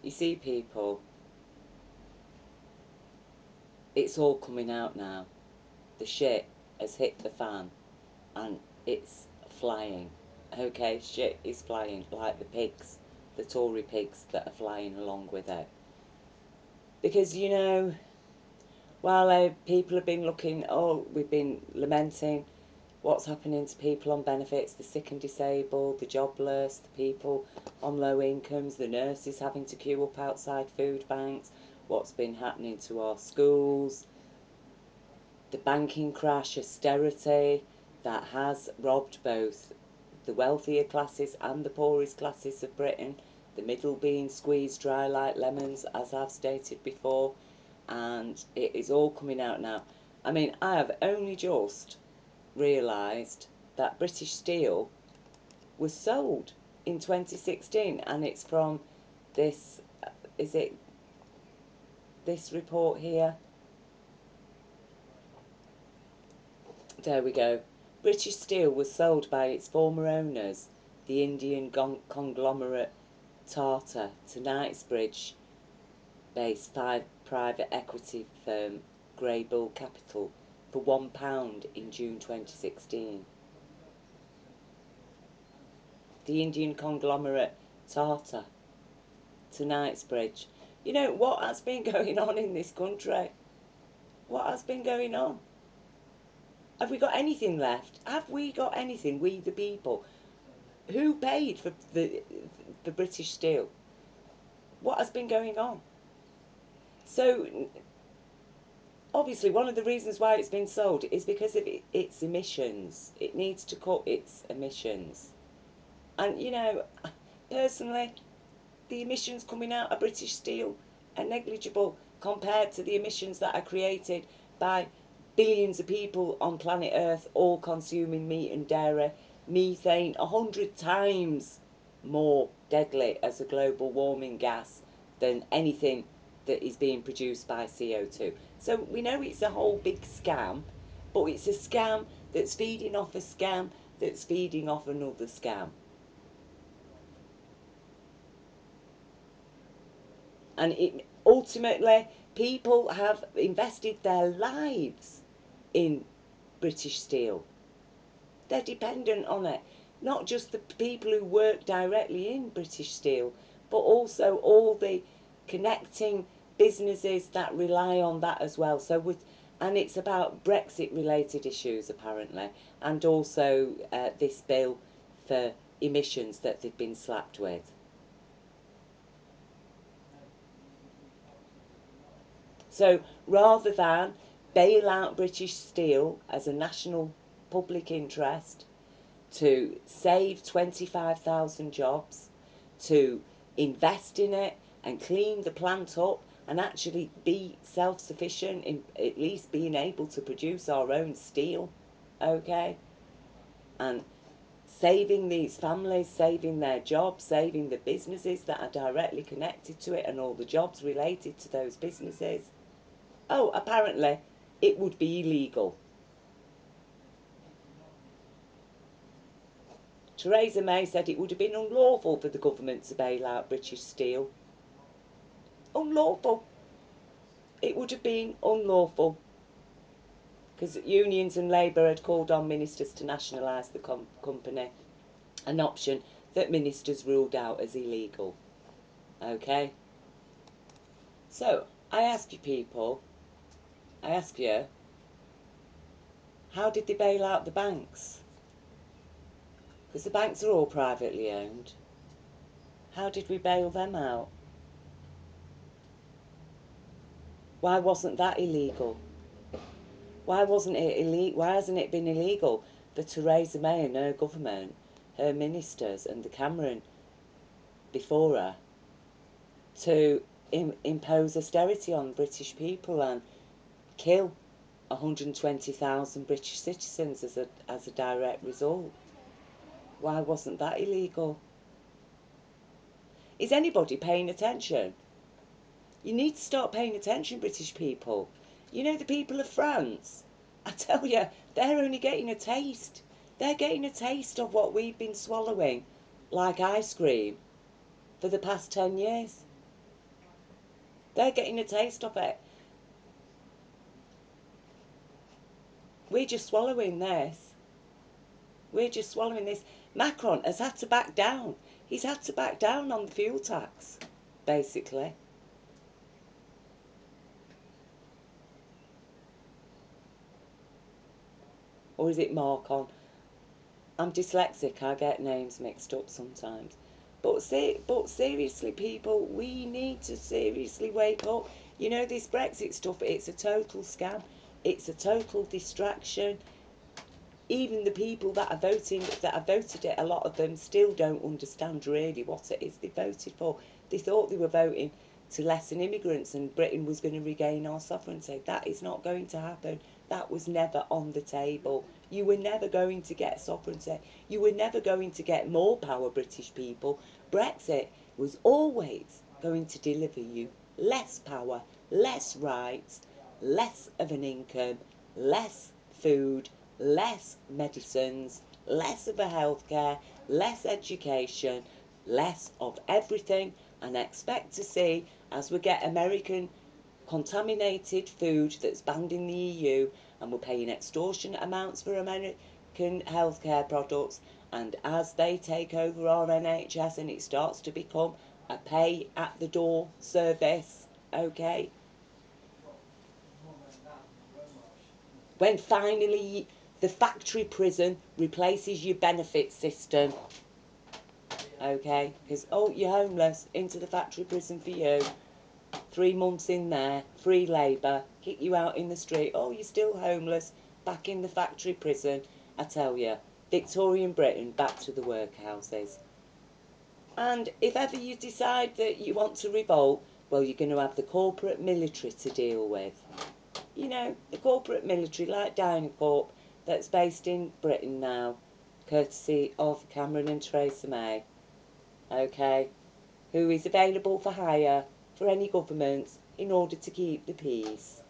You see, people, it's all coming out now. The shit has hit the fan and it's flying. Okay, shit is flying like the pigs, the Tory pigs that are flying along with it. Because, you know, while people have been looking, oh, we've been lamenting what's happening to people on benefits, the sick and disabled, the jobless, the people on low incomes, the nurses having to queue up outside food banks, what's been happening to our schools, the banking crash, austerity that has robbed both the wealthier classes and the poorest classes of Britain, the middle being squeezed dry like lemons, as I've stated before, and it is all coming out now. I mean, I have only just realised that British Steel was sold in 2016, and it's from this, is it this report here? There we go. British Steel was sold by its former owners, the Indian conglomerate Tata, to Knightsbridge based private equity firm Greybull Capital for £1 in June 2016. The Indian conglomerate Tata to Knightsbridge. You know, what has been going on in this country? What has been going on? Have we got anything left? Have we got anything, we the people? Who paid for the British Steel? What has been going on? So, obviously, one of the reasons why it's been sold is because of its emissions. It needs to cut its emissions. And, you know, personally, the emissions coming out of British Steel are negligible compared to the emissions that are created by billions of people on planet Earth, all consuming meat and dairy. Methane, 100 times more deadly as a global warming gas than anything that is being produced by CO2. So we know it's a whole big scam, but it's a scam that's feeding off a scam that's feeding off another scam. And ultimately, people have invested their lives in British Steel. They're dependent on it. Not just the people who work directly in British Steel, but also all the connecting businesses that rely on that as well. And it's about Brexit-related issues, apparently, and also this bill for emissions that they've been slapped with. So rather than bail out British Steel as a national public interest, to save 25,000 jobs, to invest in it and clean the plant up and actually be self-sufficient in at least being able to produce our own steel, okay? And saving these families, saving their jobs, saving the businesses that are directly connected to it and all the jobs related to those businesses. Oh, apparently it would be illegal. Theresa May said it would have been unlawful for the government to bail out British Steel. Unlawful. It would have been unlawful. Because unions and Labour had called on ministers to nationalise the company, an option that ministers ruled out as illegal. Okay? So, I ask you people, how did they bail out the banks? Because the banks are all privately owned. How did we bail them out? Why wasn't that illegal? Why wasn't it illegal? Why hasn't it been illegal for Theresa May and her government, her ministers and the Cameron before her, to impose austerity on British people and kill 120,000 British citizens as a direct result? Why wasn't that illegal? Is anybody paying attention? You need to start paying attention, British people. You know, the people of France, I tell you, they're only getting a taste. They're getting a taste of what we've been swallowing like ice cream for the past 10 years. They're getting a taste of it. We're just swallowing this. We're just swallowing this. Macron has had to back down. He's had to back down on the fuel tax, basically. Or is it Marcon? I'm dyslexic, I get names mixed up sometimes. But seriously, people, we need to seriously wake up. You know, this Brexit stuff, it's a total scam. It's a total distraction. Even the people that are voting, that have voted it, a lot of them still don't understand really what it is they voted for. They thought they were voting to lessen immigrants and Britain was going to regain our sovereignty. That is not going to happen. That was never on the table. You were never going to get sovereignty. You were never going to get more power, British people. Brexit was always going to deliver you less power, less rights, less of an income, less food, less medicines, less of a healthcare, less education, less of everything, and expect to see, as we get American contaminated food that's banned in the EU, and we're paying extortionate amounts for American healthcare products, and as they take over our NHS and it starts to become a pay at the door service, okay? When finally the factory prison replaces your benefit system, okay? Because, oh, you're homeless, into the factory prison for you. 3 months in there, free labour, kick you out in the street. Oh, you're still homeless, back in the factory prison. I tell you, Victorian Britain, back to the workhouses. And if ever you decide that you want to revolt, well, you're going to have the corporate military to deal with. You know, the corporate military like Dynacorp that's based in Britain now, courtesy of Cameron and Theresa May, okay, who is available for hire for any governments in order to keep the peace.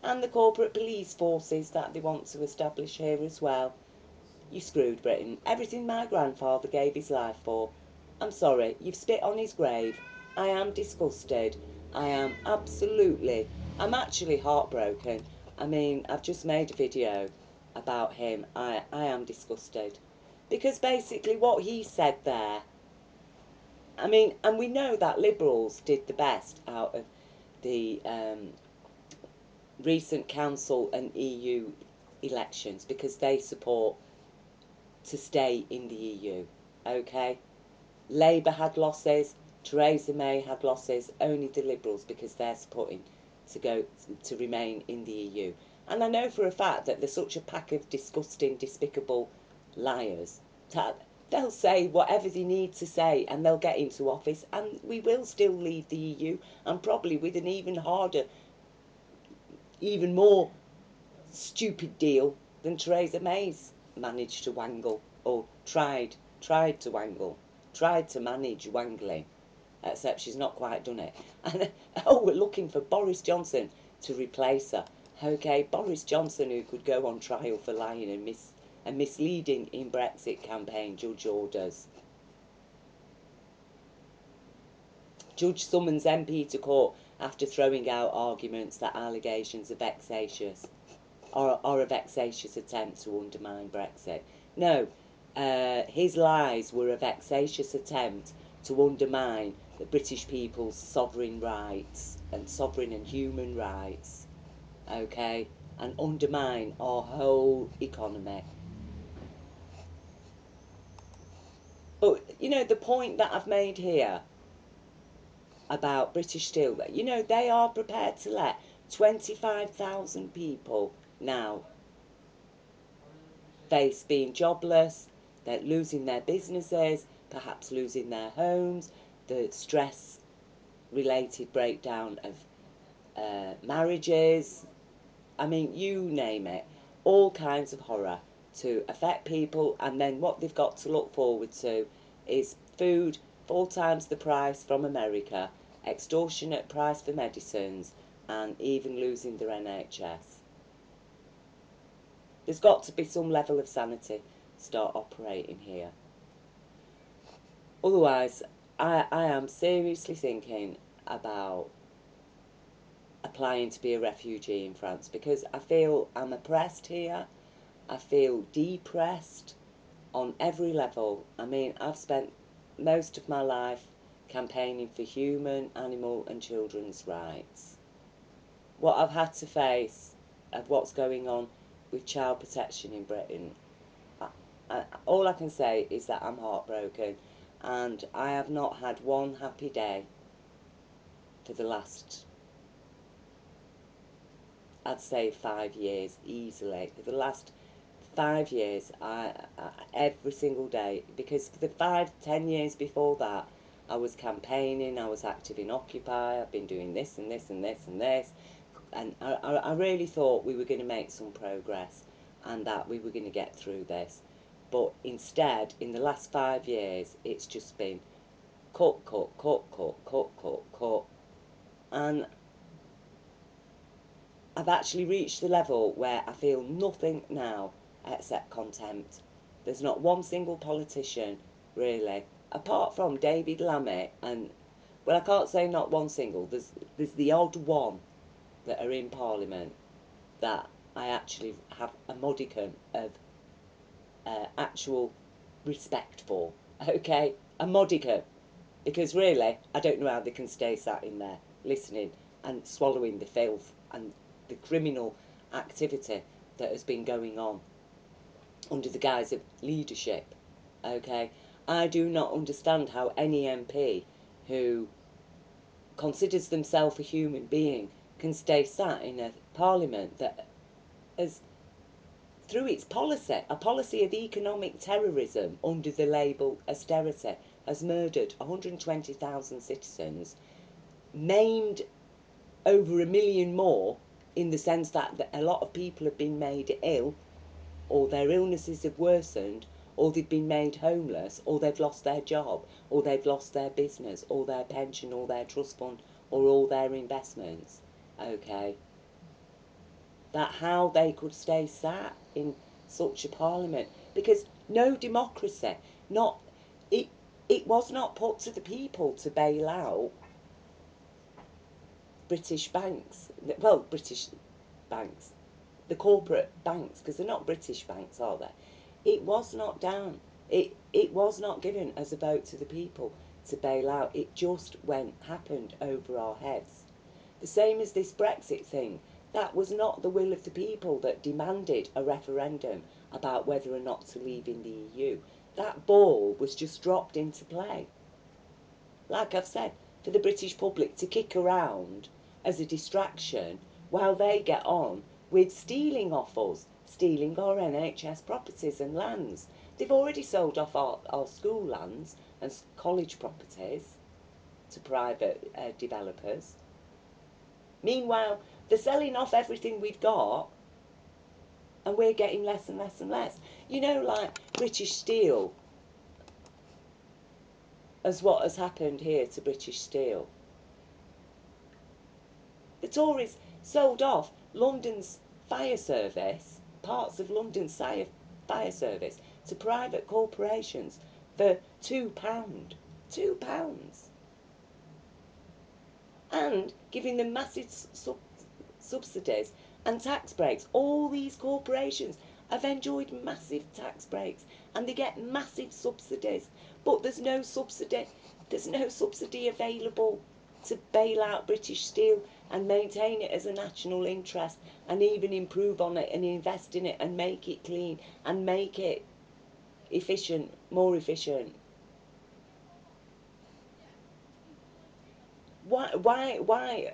And the corporate police forces that they want to establish here as well. You screwed Britain. Everything my grandfather gave his life for. I'm sorry, you've spit on his grave. I am disgusted. I am absolutely, I'm actually heartbroken. I mean, I've just made a video about him. I am disgusted. Because basically what he said there, I mean, and we know that Liberals did the best out of the recent council and EU elections because they support to stay in the EU, okay? Labour had losses, Theresa May had losses, only the Liberals because they're supporting to go to remain in the EU. And I know for a fact that they're such a pack of disgusting, despicable liars that they'll say whatever they need to say and they'll get into office and we will still leave the EU, and probably with an even harder, even more stupid deal than Theresa May's managed to wangle, or tried to wangle, tried to manage wangling, except she's not quite done it. And oh, we're looking for Boris Johnson to replace her. Okay, Boris Johnson, who could go on trial for lying and misleading in Brexit campaign judge orders. Judge summons MP to court after throwing out arguments that allegations are vexatious, or a vexatious attempt to undermine Brexit. No, his lies were a vexatious attempt to undermine the British people's sovereign rights and sovereign and human rights, okay, and undermine our whole economy. But, you know, the point that I've made here about British Steel, you know, they are prepared to let 25,000 people now face being jobless, they're losing their businesses, perhaps losing their homes, the stress related breakdown of marriages, I mean, you name it, all kinds of horror to affect people. And then what they've got to look forward to is food 4 times the price from America, extortionate price for medicines, and even losing their NHS. There's got to be some level of sanity start operating here. Otherwise, I am seriously thinking about applying to be a refugee in France, because I feel I'm oppressed here. I feel depressed on every level. I mean, I've spent most of my life campaigning for human, animal and children's rights. What I've had to face of what's going on with child protection in Britain, all I can say is that I'm heartbroken, and I have not had one happy day for the last, I'd say, 5 years easily. For the last 5 years, every single day, because for the 5-10 years before that, I was campaigning, I was active in Occupy, I've been doing this and this and this and this, and I really thought we were going to make some progress and that we were going to get through this. But instead, in the last 5 years, it's just been cut, cut, cut, cut, cut, cut, cut. And I've actually reached the level where I feel nothing now except contempt. There's not one single politician, really, apart from David Lammy, and, well, I can't say not one single, there's the odd one that are in Parliament that I actually have a modicum of actual respect for, okay? A modicum. Because really, I don't know how they can stay sat in there listening and swallowing the filth and the criminal activity that has been going on under the guise of leadership, okay? I do not understand how any MP who considers themselves a human being can stay sat in a parliament that has, through its policy, a policy of economic terrorism under the label austerity, has murdered 120,000 citizens, maimed over 1 million more, in the sense that a lot of people have been made ill, or their illnesses have worsened, or they've been made homeless, or they've lost their job, or they've lost their business, or their pension, or their trust fund, or all their investments, okay? That how they could stay sat in such a parliament, because no democracy, not it was not put to the people to bail out British banks, well, British banks, the corporate banks, because they're not British banks, are they? It was not down. It was not given as a vote to the people to bail out. It just happened over our heads. The same as this Brexit thing. That was not the will of the people that demanded a referendum about whether or not to leave in the EU. That ball was just dropped into play. Like I've said, for the British public to kick around as a distraction while they get on with stealing off us, stealing our NHS properties and lands. They've already sold off our school lands and college properties to private developers. Meanwhile, they're selling off everything we've got, and we're getting less and less and less. You know, like British Steel, as what has happened here to British Steel. The Tories sold off London's fire service, parts of London's fire service, to private corporations for £2. £2. And giving them massive subsidies and tax breaks. All these corporations have enjoyed massive tax breaks and they get massive subsidies, but there's no subsidy available to bail out British Steel and maintain it as a national interest and even improve on it and invest in it and make it clean and make it efficient, more efficient. Why?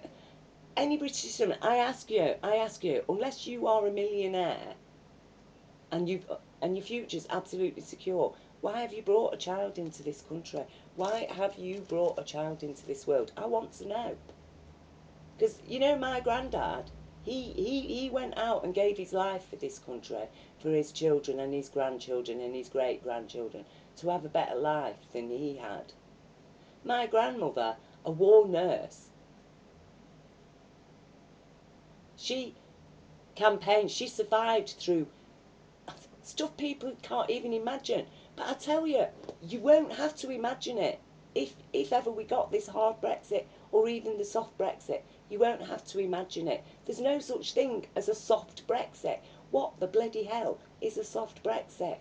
Any British citizen, I ask you, unless you are a millionaire and your future's absolutely secure, why have you brought a child into this country? Why have you brought a child into this world? I want to know. Because, you know, my granddad, he went out and gave his life for this country, for his children and his grandchildren and his great-grandchildren, to have a better life than he had. My grandmother, a war nurse, she campaigned, she survived through stuff people can't even imagine. But I tell you, you won't have to imagine it. if ever we got this hard Brexit or even the soft Brexit, you won't have to imagine it. There's no such thing as a soft Brexit. What the bloody hell is a soft Brexit?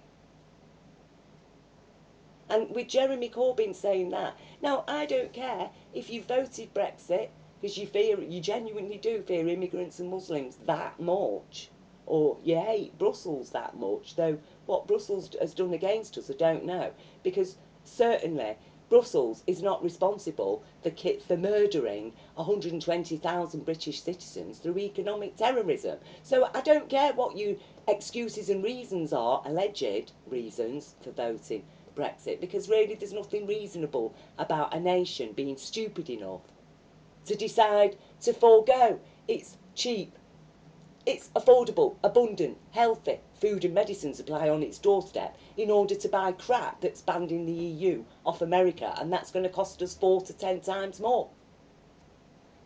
And with Jeremy Corbyn saying that, now I don't care if you voted Brexit because you genuinely do fear immigrants and Muslims that much, or you hate Brussels that much, though what Brussels has done against us I don't know, because certainly Brussels is not responsible for murdering 120,000 British citizens through economic terrorism. So I don't care what your excuses and reasons are, alleged reasons for voting Brexit, because really there's nothing reasonable about a nation being stupid enough to decide to forego its cheap, it's affordable, abundant, healthy food and medicine supply on its doorstep in order to buy crap that's banned in the EU off America, and that's going to cost us 4 to 10 times more.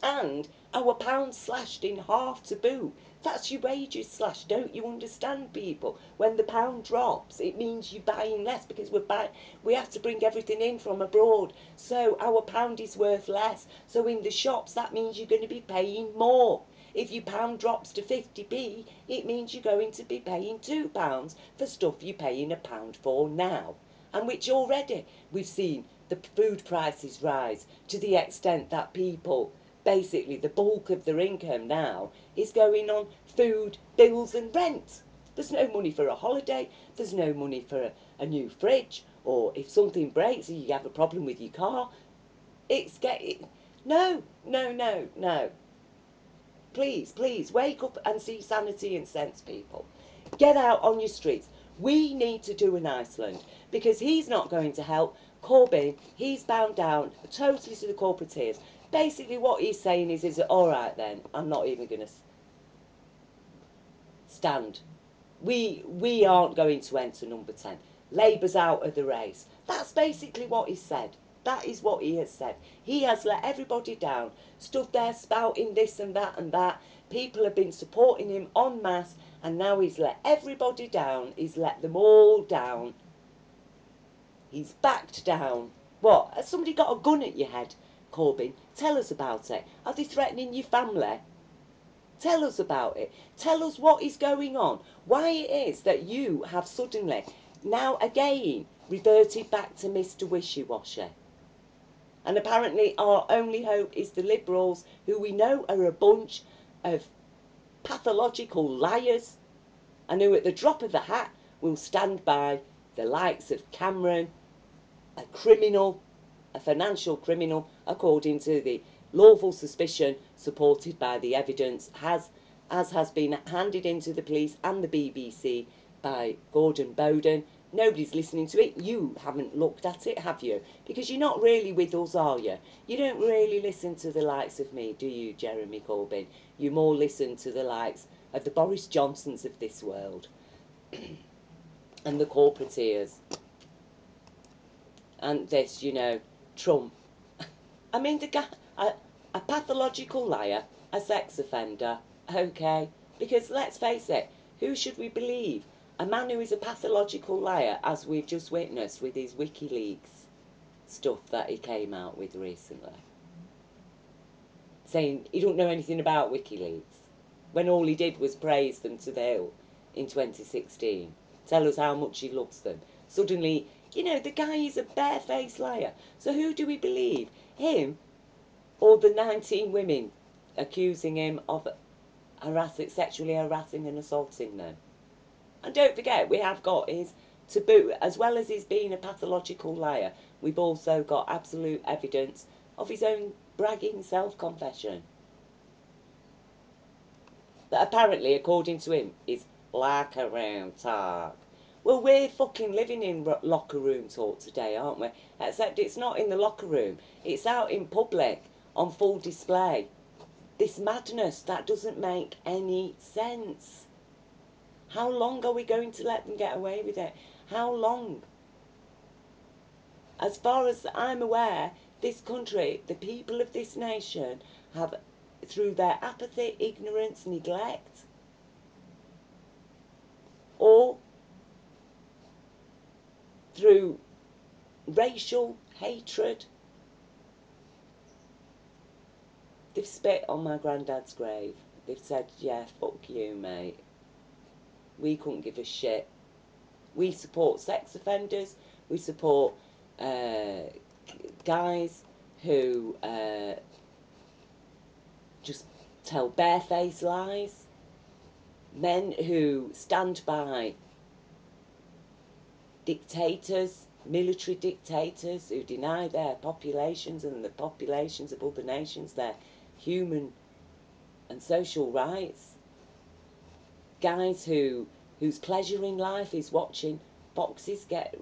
And our pound slashed in half to boot. That's your wages slashed. Don't you understand, people? When the pound drops, it means you're buying less because we have to bring everything in from abroad. So our pound is worth less. So in the shops, that means you're going to be paying more. If your pound drops to 50p, it means you're going to be paying £2 for stuff you're paying £1 for now. And which already we've seen the food prices rise to the extent that people, basically the bulk of their income now is going on food, bills and rent. There's no money for a holiday, there's no money for a new fridge, or if something breaks or you have a problem with your car, no. Please, wake up and see sanity and sense, people. Get out on your streets. We need to do an Iceland, because he's not going to help. Corbyn, he's bound down totally to the corporateers. Basically what he's saying is all right then, I'm not even going to stand. We aren't going to enter number 10. Labour's out of the race. That's basically what he said. That is what he has said. He has let everybody down, stood there spouting this and that and that. People have been supporting him en masse, and now he's let everybody down. He's let them all down. He's backed down. What? Has somebody got a gun at your head, Corbyn? Tell us about it. Are they threatening your family? Tell us about it. Tell us what is going on. Why it is that you have suddenly, now again, reverted back to Mr. Wishy-Washy. And apparently our only hope is the Liberals, who we know are a bunch of pathological liars, and who at the drop of the hat will stand by the likes of Cameron, a criminal, a financial criminal, according to the lawful suspicion supported by the evidence, as has been handed into the police and the BBC by Gordon Bowden. Nobody's listening to it. You haven't looked at it, have you? Because you're not really with us, are you? You don't really listen to the likes of me, do you, Jeremy Corbyn? You more listen to the likes of the Boris Johnsons of this world and the corporateers. And this, Trump. I mean, the guy, a pathological liar, a sex offender, okay? Because let's face it, who should we believe? A man who is a pathological liar, as we've just witnessed with his WikiLeaks stuff that he came out with recently. Saying he don't know anything about WikiLeaks, when all he did was praise them to the hill in 2016. Tell us how much he loves them. Suddenly, the guy is a barefaced liar. So who do we believe? Him or the 19 women accusing him of sexually harassing and assaulting them? And don't forget, we have got his, to boot, as well as his being a pathological liar, we've also got absolute evidence of his own bragging self-confession. That apparently, according to him, is locker room talk. Well, we're fucking living in locker room talk today, aren't we? Except it's not in the locker room. It's out in public, on full display. This madness, that doesn't make any sense. How long are we going to let them get away with it? How long? As far as I'm aware, this country, the people of this nation, have, through their apathy, ignorance, neglect, or through racial hatred, They've spit on my granddad's grave. They've said, yeah, fuck you, mate. We couldn't give a shit. We support sex offenders. We support guys who just tell barefaced lies. Men who stand by dictators, military dictators who deny their populations and the populations of other nations their human and social rights. Guys whose pleasure in life is watching foxes get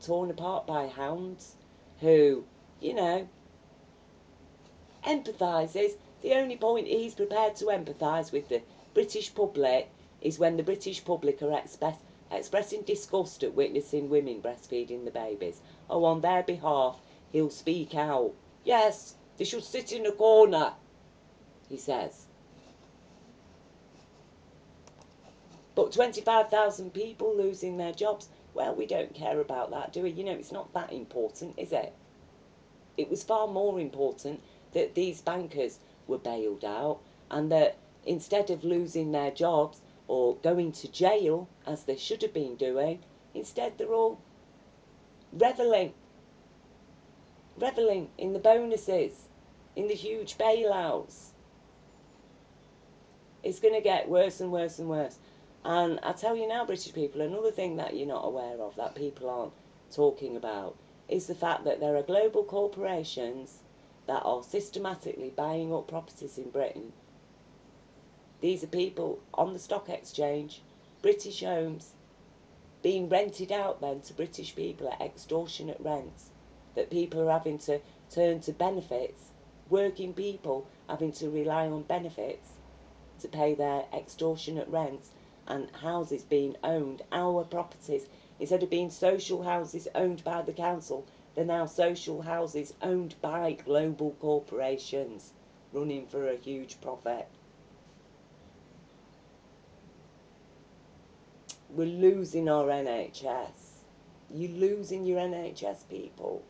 torn apart by hounds, who, you know, empathises. The only point he's prepared to empathise with the British public is when the British public are expressing disgust at witnessing women breastfeeding the babies. Oh, on their behalf, he'll speak out. Yes, they should sit in a corner, he says. But 25,000 people losing their jobs, well, we don't care about that, do we? You know, it's not that important, is it? It was far more important that these bankers were bailed out and that instead of losing their jobs or going to jail, as they should have been doing, instead they're all revelling in the bonuses, in the huge bailouts. It's going to get worse and worse and worse. And I tell you now, British people, another thing that you're not aware of, that people aren't talking about, is the fact that there are global corporations that are systematically buying up properties in Britain. These are people on the stock exchange, British homes, being rented out then to British people at extortionate rents, that people are having to turn to benefits, working people having to rely on benefits to pay their extortionate rents, and houses being owned, our properties, instead of being social houses owned by the council, they're now social houses owned by global corporations running for a huge profit. We're losing our NHS. You're losing your NHS, people.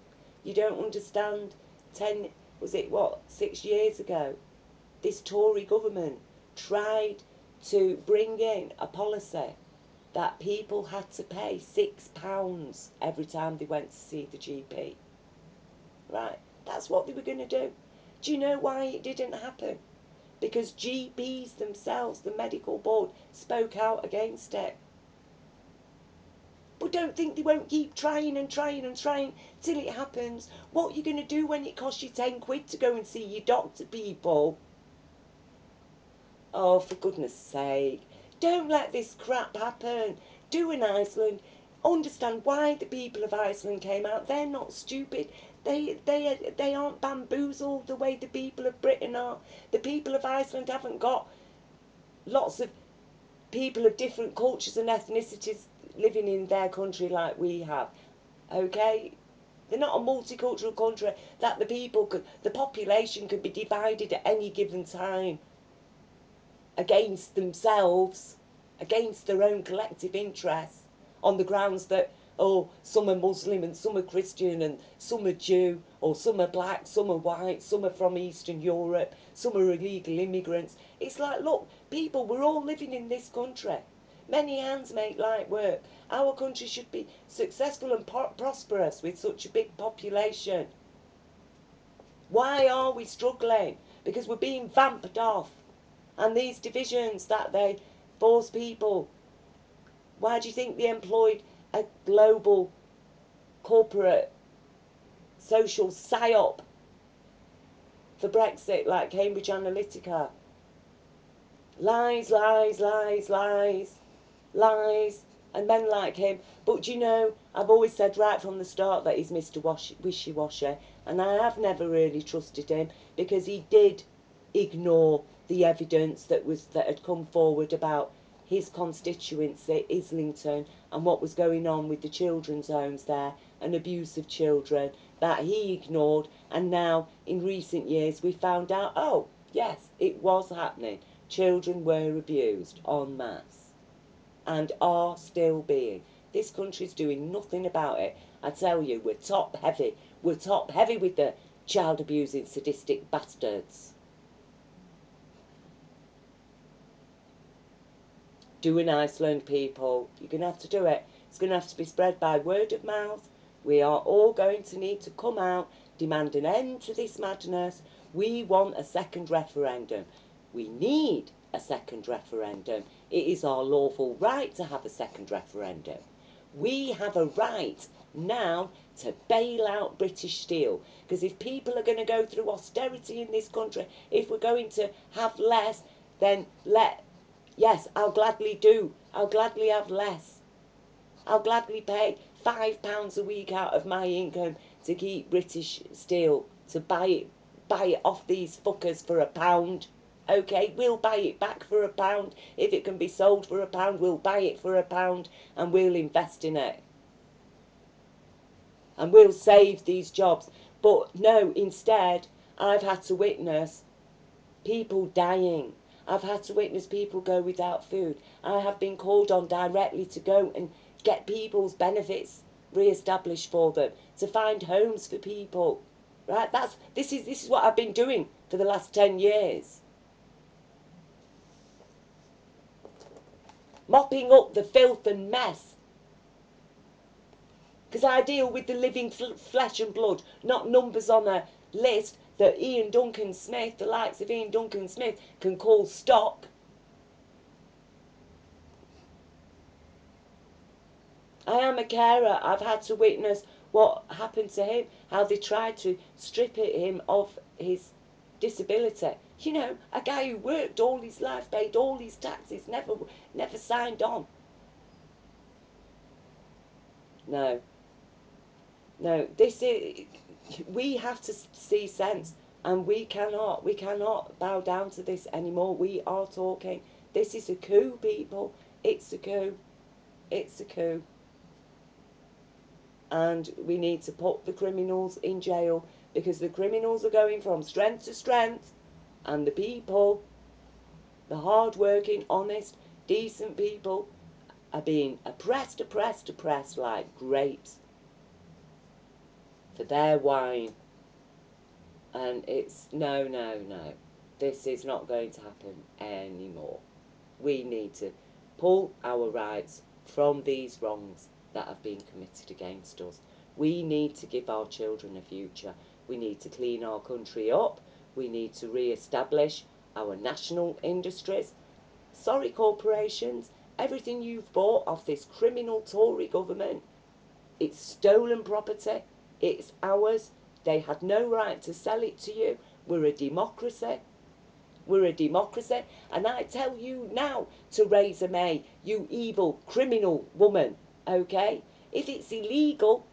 You don't understand. 6 years ago, this Tory government tried to bring in a policy that people had to pay £6 every time they went to see the GP. Right, that's what they were going to do. Do you know why it didn't happen? Because GPs themselves, the medical board, spoke out against it. But don't think they won't keep trying and trying and trying till it happens. What are you going to do when it costs you 10 quid to go and see your doctor, people? Oh, for goodness sake, don't let this crap happen. Do in Iceland. Understand why the people of Iceland came out. They're not stupid. They aren't bamboozled the way the people of Britain are. The people of Iceland haven't got lots of people of different cultures and ethnicities living in their country like we have. Okay? They're not a multicultural country that the population could be divided at any given time against themselves, against their own collective interests, on the grounds that, oh, some are Muslim and some are Christian and some are Jew, or some are black, some are white, some are from Eastern Europe, some are illegal immigrants. It's like, look, people, we're all living in this country. Many hands make light work. Our country should be successful and prosperous with such a big population. Why are we struggling? Because we're being vamped off. And these divisions that they force people, why do you think they employed a global corporate social psyop for Brexit like Cambridge Analytica? Lies, lies, lies, lies, lies, and men like him. But you know, I've always said right from the start that he's Mr. Wishy-washy, and I have never really trusted him because he did ignore the evidence that had come forward about his constituency, Islington, and what was going on with the children's homes there and abuse of children that he ignored. And now, in recent years, we found out, oh, yes, it was happening. Children were abused en masse and are still being. This country's doing nothing about it. I tell you, we're top heavy. We're top heavy with the child abusing sadistic bastards. Do in Iceland, people. You're going to have to do it. It's going to have to be spread by word of mouth. We are all going to need to come out, demand an end to this madness. We want a second referendum. We need a second referendum. It is our lawful right to have a second referendum. We have a right now to bail out British Steel. Because if people are going to go through austerity in this country, if we're going to have less, then yes, I'll gladly do. I'll gladly have less. I'll gladly pay £5 a week out of my income to keep British Steel, to buy it off these fuckers for £1. Okay, we'll buy it back for £1. If it can be sold for £1, we'll buy it for £1 and we'll invest in it. And we'll save these jobs. But no, instead, I've had to witness people dying. I've had to witness people go without food. I have been called on directly to go and get people's benefits re-established for them, to find homes for people. Right? This is what I've been doing for the last 10 years. Mopping up the filth and mess. Because I deal with the living flesh and blood, not numbers on a list that Ian Duncan Smith, the likes of Ian Duncan Smith, can call stock. I am a carer. I've had to witness what happened to him, how they tried to strip him of his disability. You know, a guy who worked all his life, paid all his taxes, never signed on. No, we have to see sense, and we cannot bow down to this anymore. We are talking. This is a coup, people. It's a coup. It's a coup. And we need to put the criminals in jail, because the criminals are going from strength to strength, and the people, the hard-working, honest, decent people, are being oppressed like grapes for their wine. And it's no. This is not going to happen anymore. We need to pull our rights from these wrongs that have been committed against us. We need to give our children a future. We need to clean our country up. We need to re-establish our national industries. Sorry, corporations, everything you've bought off this criminal Tory government, it's stolen property. It's ours. They had no right to sell it to you. We're a democracy. We're a democracy. And I tell you now, Theresa May, you evil criminal woman, okay? If it's illegal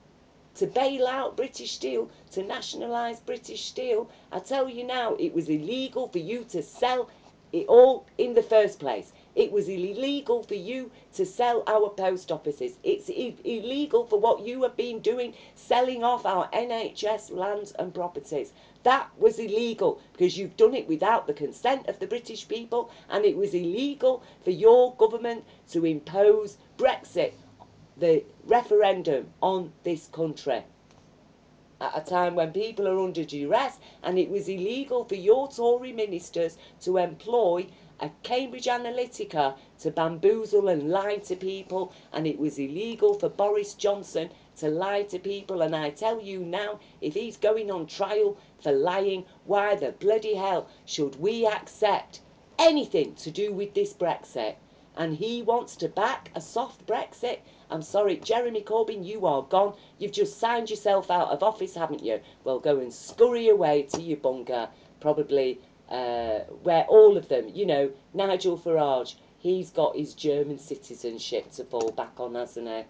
to bail out British Steel, to nationalise British Steel, I tell you now, it was illegal for you to sell it all in the first place. It was illegal for you to sell our post offices. It's illegal for what you have been doing, selling off our NHS lands and properties. That was illegal because you've done it without the consent of the British people, and it was illegal for your government to impose Brexit, the referendum, on this country at a time when people are under duress, and it was illegal for your Tory ministers to employ a Cambridge Analytica to bamboozle and lie to people, and it was illegal for Boris Johnson to lie to people. And I tell you now, if he's going on trial for lying, why the bloody hell should we accept anything to do with this Brexit? And he wants to back a soft Brexit. I'm sorry, Jeremy Corbyn, you are gone. You've just signed yourself out of office, haven't you? Well, go and scurry away to your bunker, probably where all of them, you know, Nigel Farage, he's got his German citizenship to fall back on, hasn't he?